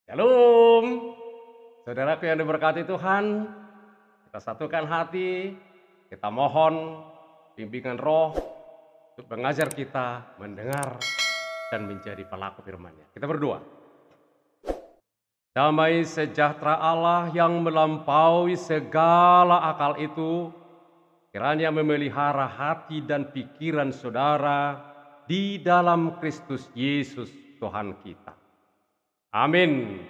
Shalom, saudaraku yang diberkati Tuhan, kita satukan hati, kita mohon bimbingan roh untuk mengajar kita, mendengar, dan menjadi pelaku firman-Nya. Kita berdoa. Damai sejahtera Allah yang melampaui segala akal itu, kiranya memelihara hati dan pikiran saudara di dalam Kristus Yesus Tuhan kita. Amin.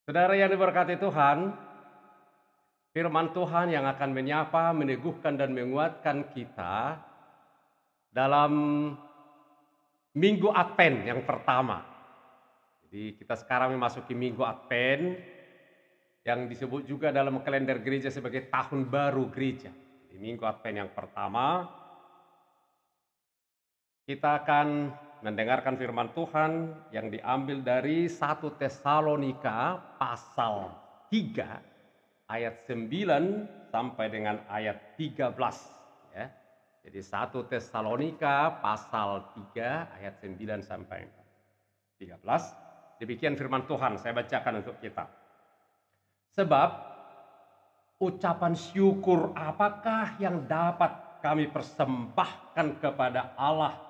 Saudara yang diberkati Tuhan, firman Tuhan yang akan menyapa, meneguhkan dan menguatkan kita dalam Minggu Advent yang pertama. Jadi kita sekarang memasuki Minggu Advent yang disebut juga dalam kalender gereja sebagai Tahun Baru Gereja. Di Minggu Advent yang pertama, kita akan mendengarkan firman Tuhan yang diambil dari 1 Tesalonika pasal 3 ayat 9 sampai dengan ayat 13 ya. Jadi 1 Tesalonika pasal 3 ayat 9 sampai 13. Demikian firman Tuhan, saya bacakan untuk kita. Sebab ucapan syukur apakah yang dapat kami persembahkan kepada Allah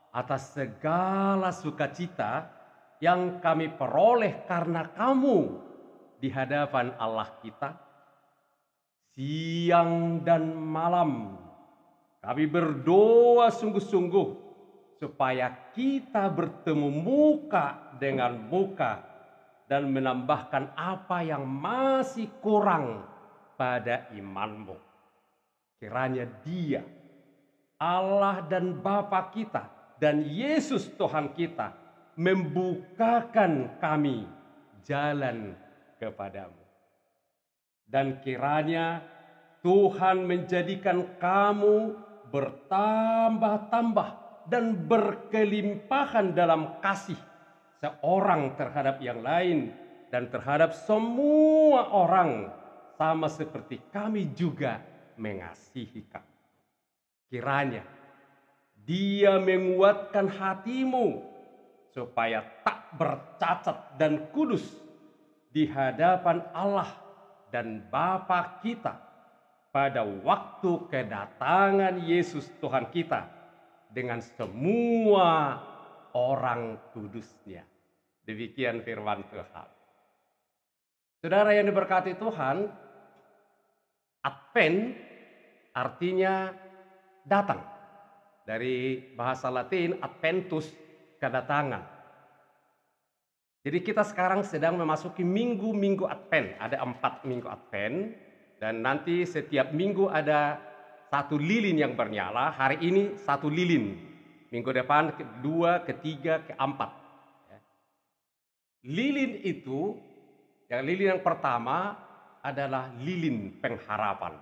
atas segala sukacita yang kami peroleh karena kamu di hadapan Allah kita. Siang dan malam kami berdoa sungguh-sungguh supaya kita bertemu muka dengan muka dan menambahkan apa yang masih kurang pada imanmu. Kiranya Dia, Allah dan Bapa kita, dan Yesus Tuhan kita membukakan kami jalan kepadamu. Dan kiranya Tuhan menjadikan kamu bertambah-tambah dan berkelimpahan dalam kasih seorang terhadap yang lain dan terhadap semua orang sama seperti kami juga mengasihi kamu. Kiranya Dia menguatkan hatimu supaya tak bercacat dan kudus di hadapan Allah dan Bapa kita pada waktu kedatangan Yesus Tuhan kita dengan semua orang kudusnya. Demikian firman Tuhan. Saudara yang diberkati Tuhan, Advent artinya datang. Dari bahasa Latin adventus, kedatangan. Jadi kita sekarang sedang memasuki minggu-minggu Advent. Ada 4 minggu Advent. Dan nanti setiap minggu ada 1 lilin yang bernyala. Hari ini 1 lilin. Minggu depan kedua, ketiga, keempat. Lilin itu, lilin yang pertama adalah lilin pengharapan.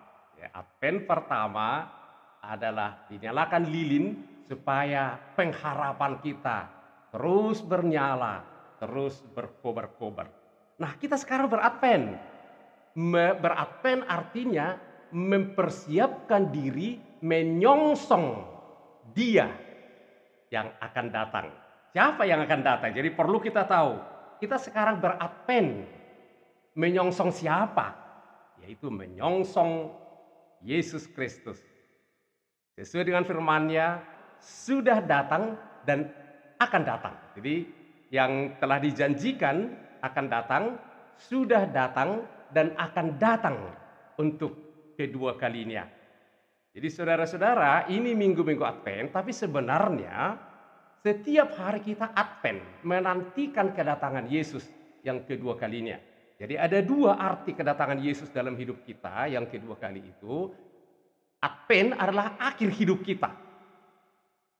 Advent pertama adalah dinyalakan lilin supaya pengharapan kita terus bernyala, terus berkobar-kobar. Nah, kita sekarang beradvent. Beradvent artinya mempersiapkan diri menyongsong Dia yang akan datang. Siapa yang akan datang? Jadi perlu kita tahu, kita sekarang beradvent. Menyongsong siapa? Yaitu menyongsong Yesus Kristus. Sesuai dengan firman-Nya, sudah datang dan akan datang. Jadi yang telah dijanjikan akan datang, sudah datang dan akan datang untuk kedua kalinya. Jadi saudara-saudara, ini minggu-minggu Advent, tapi sebenarnya setiap hari kita Advent, menantikan kedatangan Yesus yang kedua kalinya. Jadi ada 2 arti kedatangan Yesus dalam hidup kita. Yang kedua kali itu, Advent adalah akhir hidup kita.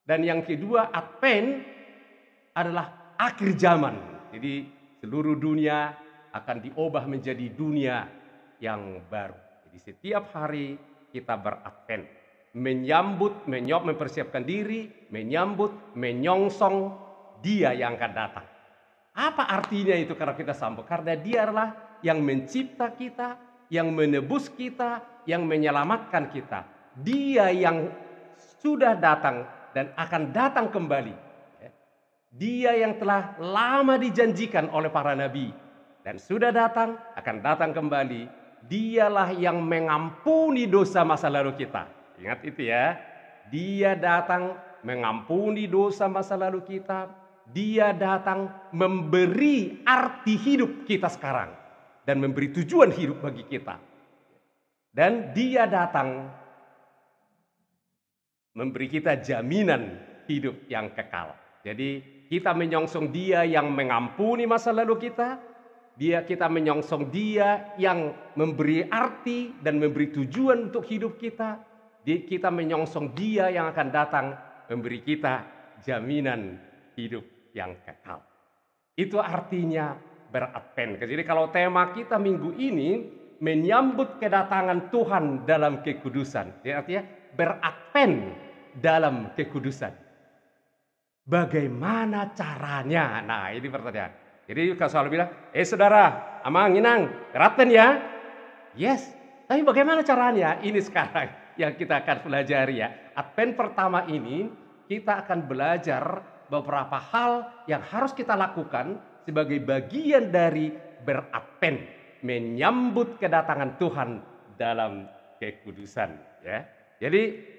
Dan yang kedua, Advent adalah akhir zaman. Jadi seluruh dunia akan diubah menjadi dunia yang baru. Jadi setiap hari kita beradvent. Mempersiapkan diri, menyambut, menyongsong Dia yang akan datang. Apa artinya itu kalau kita sambut? Karena Dia adalah yang mencipta kita, yang menebus kita, yang menyelamatkan kita. Dia yang sudah datang dan akan datang kembali. Dia yang telah lama dijanjikan oleh para nabi dan sudah datang, akan datang kembali. Dialah yang mengampuni dosa masa lalu kita. Ingat itu ya. Dia datang mengampuni dosa masa lalu kita. Dia datang memberi arti hidup kita sekarang dan memberi tujuan hidup bagi kita. Dan dia datang memberi kita jaminan hidup yang kekal. Jadi kita menyongsong dia yang mengampuni masa lalu kita. Kita menyongsong dia yang memberi arti dan memberi tujuan untuk hidup kita. Kita menyongsong dia yang akan datang memberi kita jaminan hidup yang kekal. Itu artinya beradvent. Jadi kalau tema kita minggu ini menyambut kedatangan Tuhan dalam kekudusan. Jadi artinya beradvent dalam kekudusan. Bagaimana caranya? Nah, ini pertanyaan. Jadi kalau selalu bilang, saudara, amang, inang, beradvent ya? Yes, tapi bagaimana caranya? Ini sekarang yang kita akan pelajari ya. Advent pertama ini kita akan belajar beberapa hal yang harus kita lakukan sebagai bagian dari beradvent, menyambut kedatangan Tuhan dalam kekudusan ya. Jadi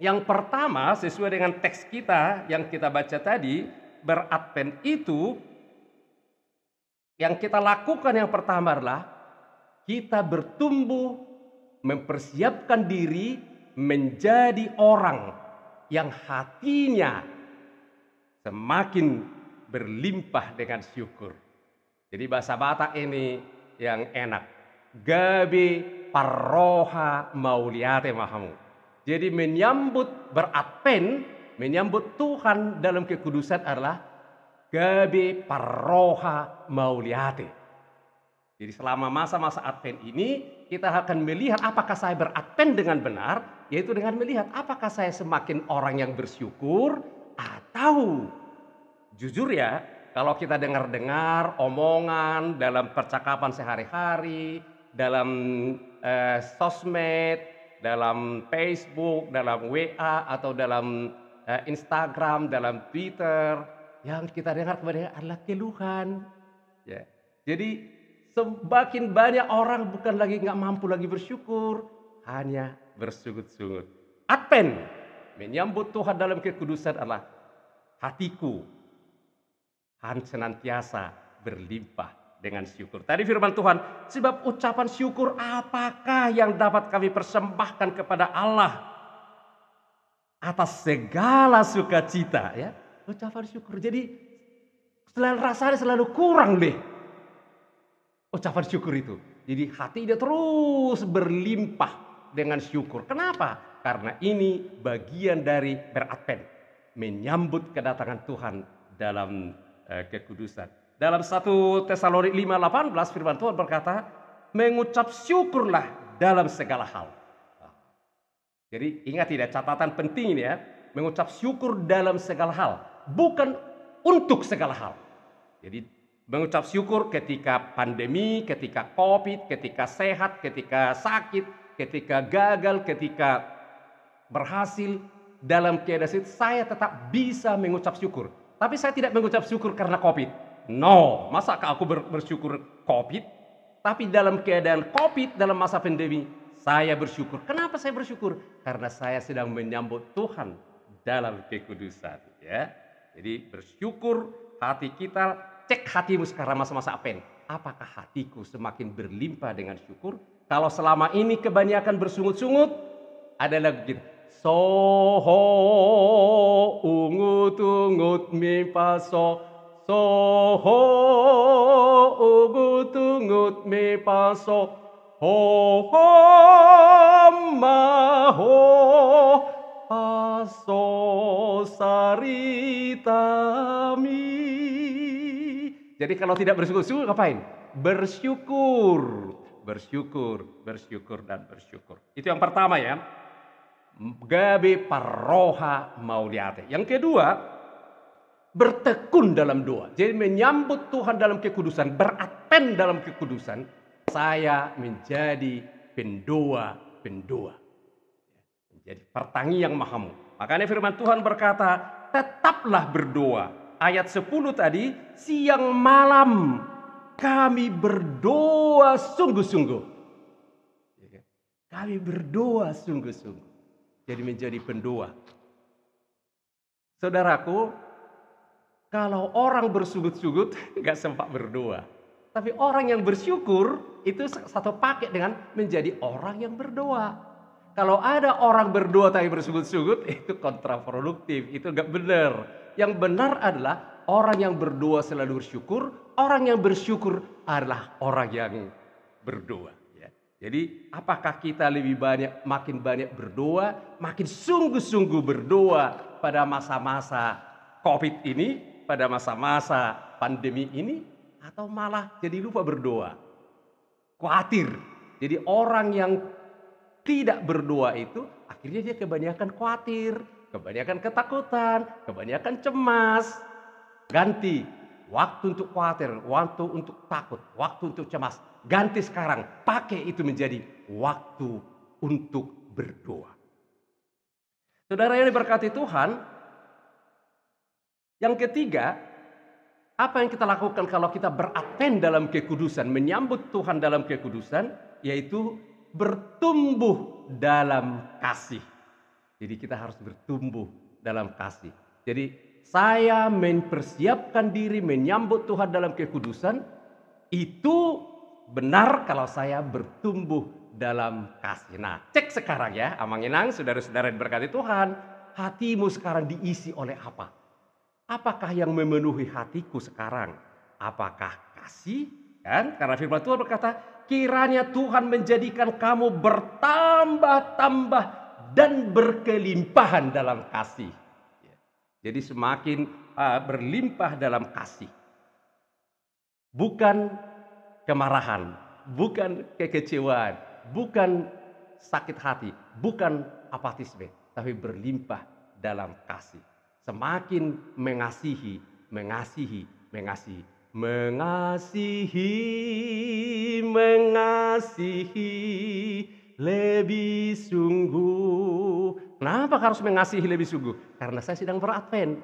yang pertama sesuai dengan teks kita yang kita baca tadi, beradvent itu yang kita lakukan yang pertama adalah kita bertumbuh, mempersiapkan diri menjadi orang yang hatinya semakin berlimpah dengan syukur. Jadi bahasa Batak ini yang enak. Gabe parroha mauliate mahamu. Jadi menyambut beradvent, menyambut Tuhan dalam kekudusan adalah gabe parroha mauliate. Jadi selama masa-masa Advent ini kita akan melihat apakah saya beradvent dengan benar, yaitu dengan melihat apakah saya semakin orang yang bersyukur atau jujur ya, kalau kita dengar-dengar omongan dalam percakapan sehari-hari, dalam sosmed, dalam Facebook, dalam WA atau dalam Instagram, dalam Twitter, yang kita dengar kebanyakan adalah keluhan. Ya. Jadi semakin banyak orang bukan lagi nggak mampu lagi bersyukur, hanya bersungut-sungut. Advent menyambut Tuhan dalam kekudusan adalah hatiku senantiasa berlimpah dengan syukur. Tadi firman Tuhan, sebab ucapan syukur apakah yang dapat kami persembahkan kepada Allah atas segala sukacita ya. Ucapan syukur. Jadi rasanya selalu kurang deh ucapan syukur itu. Jadi hati dia terus berlimpah dengan syukur. Kenapa? Karena ini bagian dari beradvent, menyambut kedatangan Tuhan dalam kekudusan. Dalam 1 Tesalonik 5:18 firman Tuhan berkata, mengucap syukurlah dalam segala hal. Jadi ingat tidak, catatan penting ini ya, mengucap syukur dalam segala hal, bukan untuk segala hal. Jadi mengucap syukur ketika pandemi, ketika COVID, ketika sehat, ketika sakit, ketika gagal, ketika berhasil, dalam keadaan saya tetap bisa mengucap syukur. Tapi saya tidak mengucap syukur karena COVID. No, masakah aku bersyukur COVID? Tapi dalam keadaan COVID, dalam masa pandemi, saya bersyukur. Kenapa saya bersyukur? Karena saya sedang menyambut Tuhan dalam kekudusan. Ya, jadi bersyukur hati kita. Cek hatimu sekarang masa-masa Advent. Apakah hatiku semakin berlimpah dengan syukur? Kalau selama ini kebanyakan bersungut-sungut, ada lagu gitu. Soho ungut-ungut mi paso, soho ungut-ungut mi paso, ho ho ma ho paso saritami. Jadi kalau tidak bersyukur ngapain? Bersyukur, bersyukur, bersyukur dan bersyukur. Itu yang pertama ya. Gabe parroha mauliate. Yang kedua, bertekun dalam doa. Jadi menyambut Tuhan dalam kekudusan, beradvent dalam kekudusan. Saya menjadi pendoa-pendoa. Menjadi pertanggi yang mahamu. Makanya firman Tuhan berkata, tetaplah berdoa. ayat 10 tadi, siang malam kami berdoa sungguh-sungguh. Kami berdoa sungguh-sungguh. Jadi menjadi pendoa. Saudaraku, kalau orang bersungut-sungut nggak sempat berdoa. Tapi orang yang bersyukur itu satu paket dengan menjadi orang yang berdoa. Kalau ada orang berdoa tapi bersungut-sungut, itu kontraproduktif, itu nggak benar. Yang benar adalah orang yang berdoa selalu bersyukur, orang yang bersyukur adalah orang yang berdoa. Ya. Jadi apakah kita lebih banyak, makin banyak berdoa, makin sungguh-sungguh berdoa pada masa-masa COVID ini, pada masa-masa pandemi ini, atau malah jadi lupa berdoa? Khawatir. Jadi orang yang tidak berdoa itu akhirnya dia kebanyakan khawatir, kebanyakan ketakutan, kebanyakan cemas. Ganti waktu untuk khawatir, waktu untuk takut, waktu untuk cemas. Ganti sekarang, pakai itu menjadi waktu untuk berdoa. Saudara yang diberkati Tuhan, yang ketiga, apa yang kita lakukan kalau kita beradvent dalam kekudusan, menyambut Tuhan dalam kekudusan, yaitu bertumbuh dalam kasih. Jadi kita harus bertumbuh dalam kasih. Jadi saya mempersiapkan diri menyambut Tuhan dalam kekudusan, itu benar kalau saya bertumbuh dalam kasih. Nah, cek sekarang ya, Amanginang, saudara-saudara yang diberkati Tuhan, hatimu sekarang diisi oleh apa? Apakah yang memenuhi hatiku sekarang? Apakah kasih? Kan? Karena firman Tuhan berkata, kiranya Tuhan menjadikan kamu bertambah-tambah dan berkelimpahan dalam kasih. Jadi semakin berlimpah dalam kasih. Bukan kemarahan, bukan kekecewaan, bukan sakit hati, bukan apatisme, tapi berlimpah dalam kasih. Semakin mengasihi, mengasihi, mengasihi. Mengasihi lebih sungguh. Kenapa harus mengasihi lebih sungguh? Karena saya sedang beradvent.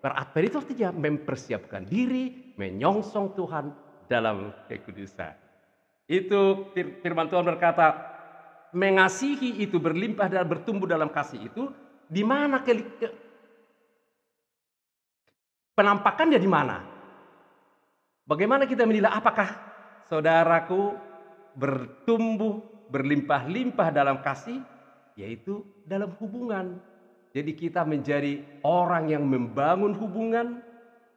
Beradvent itu artinya mempersiapkan diri, menyongsong Tuhan dalam kekudusan. Itu firman Tuhan berkata, mengasihi itu berlimpah dan bertumbuh dalam kasih itu, di mana penampakannya di mana? Bagaimana kita menilai apakah saudaraku bertumbuh, berlimpah-limpah dalam kasih? Yaitu dalam hubungan. Jadi kita menjadi orang yang membangun hubungan,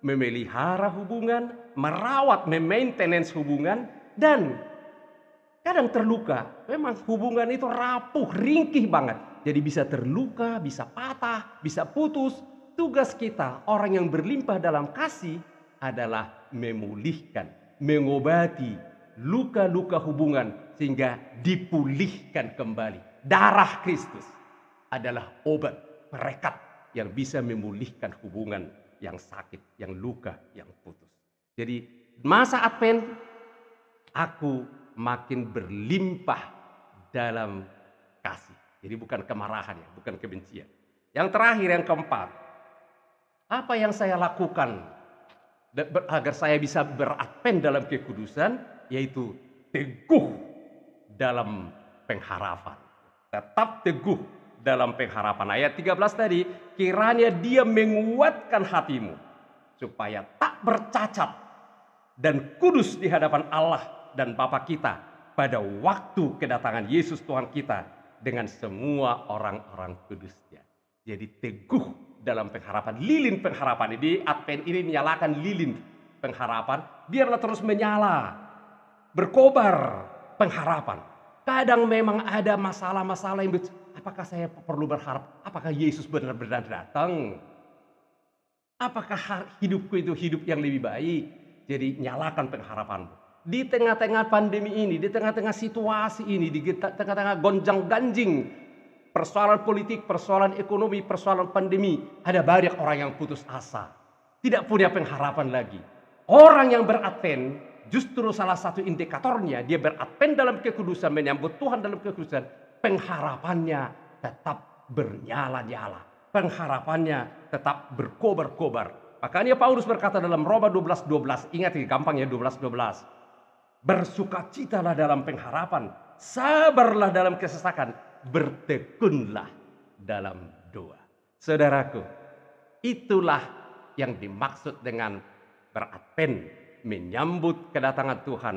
memelihara hubungan, merawat, memaintenance hubungan, dan kadang terluka. Memang hubungan itu rapuh, ringkih banget. Jadi bisa terluka, bisa patah, bisa putus. Tugas kita, orang yang berlimpah dalam kasih, adalah memulihkan, mengobati luka-luka hubungan sehingga dipulihkan kembali. Darah Kristus adalah obat perekat yang bisa memulihkan hubungan yang sakit, yang luka, yang putus. Jadi masa Advent aku makin berlimpah dalam kasih. Jadi bukan kemarahan ya, bukan kebencian. Yang terakhir, yang keempat, apa yang saya lakukan agar saya bisa beradvent dalam kekudusan, yaitu teguh dalam pengharapan. Tetap teguh dalam pengharapan. Ayat 13 tadi, kiranya dia menguatkan hatimu supaya tak bercacat dan kudus di hadapan Allah dan Bapa kita pada waktu kedatangan Yesus Tuhan kita dengan semua orang-orang kudusnya. Jadi teguh dalam pengharapan, lilin pengharapan. Di Advent ini menyalakan lilin pengharapan, biarlah terus menyala, berkobar pengharapan. Kadang memang ada masalah-masalah yang apakah saya perlu berharap, apakah Yesus benar-benar datang? Apakah hidupku itu hidup yang lebih baik? Jadi nyalakan pengharapanmu. Di tengah-tengah pandemi ini, di tengah-tengah situasi ini, di tengah-tengah gonjang-ganjing persoalan politik, persoalan ekonomi, persoalan pandemi, ada banyak orang yang putus asa, tidak punya pengharapan lagi. Orang yang beradvent, justru salah satu indikatornya, dia beradvent dalam kekudusan, menyambut Tuhan dalam kekudusan, pengharapannya tetap bernyala-nyala, pengharapannya tetap berkobar-kobar, Makanya Paulus berkata dalam Roma 12:12, ingat ini gampang ya 12:12. Bersukacitalah dalam pengharapan, sabarlah dalam kesesakan, bertekunlah dalam doa. Saudaraku, itulah yang dimaksud dengan beradvent, menyambut kedatangan Tuhan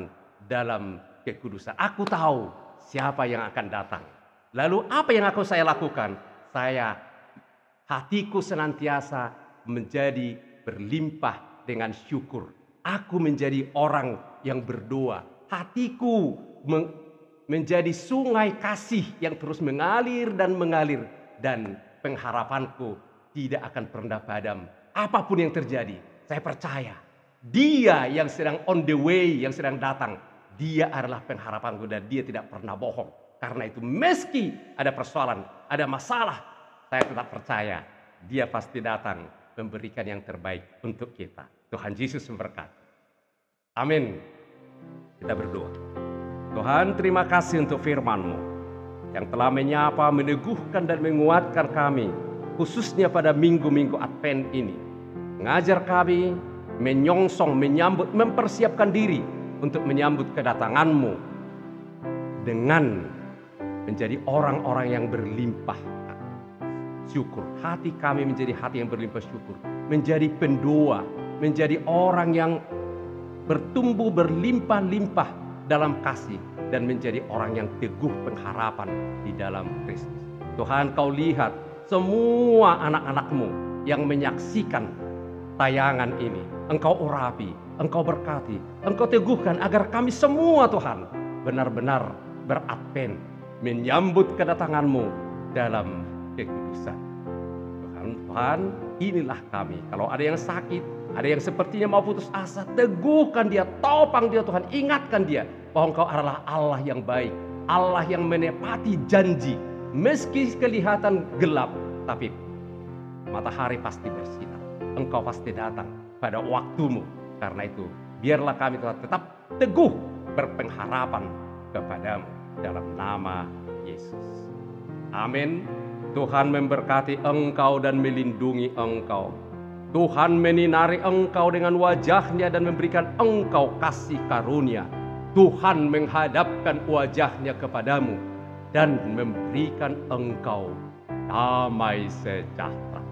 dalam kekudusan. Aku tahu siapa yang akan datang. Lalu apa yang saya lakukan? Hatiku senantiasa menjadi berlimpah dengan syukur. Aku menjadi orang yang berdoa. Hatiku menjadi sungai kasih yang terus mengalir dan mengalir. Dan pengharapanku tidak akan pernah padam. Apapun yang terjadi, saya percaya. Dia yang sedang on the way, yang sedang datang. Dia adalah pengharapanku dan dia tidak pernah bohong. Karena itu meski ada persoalan, ada masalah, saya tetap percaya. Dia pasti datang memberikan yang terbaik untuk kita. Tuhan Yesus memberkati. Amin. Kita berdoa. Tuhan, terima kasih untuk firman-Mu yang telah menyapa, meneguhkan dan menguatkan kami, khususnya pada minggu-minggu Advent ini. Mengajar kami menyongsong, menyambut, mempersiapkan diri untuk menyambut kedatangan-Mu dengan menjadi orang-orang yang berlimpah syukur. Hati kami menjadi hati yang berlimpah syukur, menjadi pendoa, menjadi orang yang bertumbuh berlimpah-limpah dalam kasih dan menjadi orang yang teguh pengharapan di dalam Kristus. Tuhan, Kau lihat semua anak-anak-Mu yang menyaksikan tayangan ini. Engkau urapi, Engkau berkati, Engkau teguhkan agar kami semua Tuhan benar-benar beradvent, menyambut kedatangan-Mu dalam kekudusan. Tuhan, inilah kami. Kalau ada yang sakit, ada yang sepertinya mau putus asa, teguhkan dia, topang dia Tuhan, ingatkan dia bahwa Engkau adalah Allah yang baik, Allah yang menepati janji. Meski kelihatan gelap, tapi matahari pasti bersinar. Engkau pasti datang pada waktumu. Karena itu, biarlah kami tetap teguh berpengharapan kepadamu dalam nama Yesus. Amin. Tuhan memberkati engkau dan melindungi engkau. Tuhan menyinari engkau dengan wajah-Nya dan memberikan engkau kasih karunia. Tuhan menghadapkan wajah-Nya kepadamu dan memberikan engkau damai sejahtera.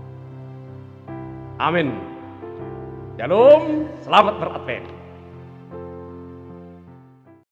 Amin. Shalom, selamat beradvent.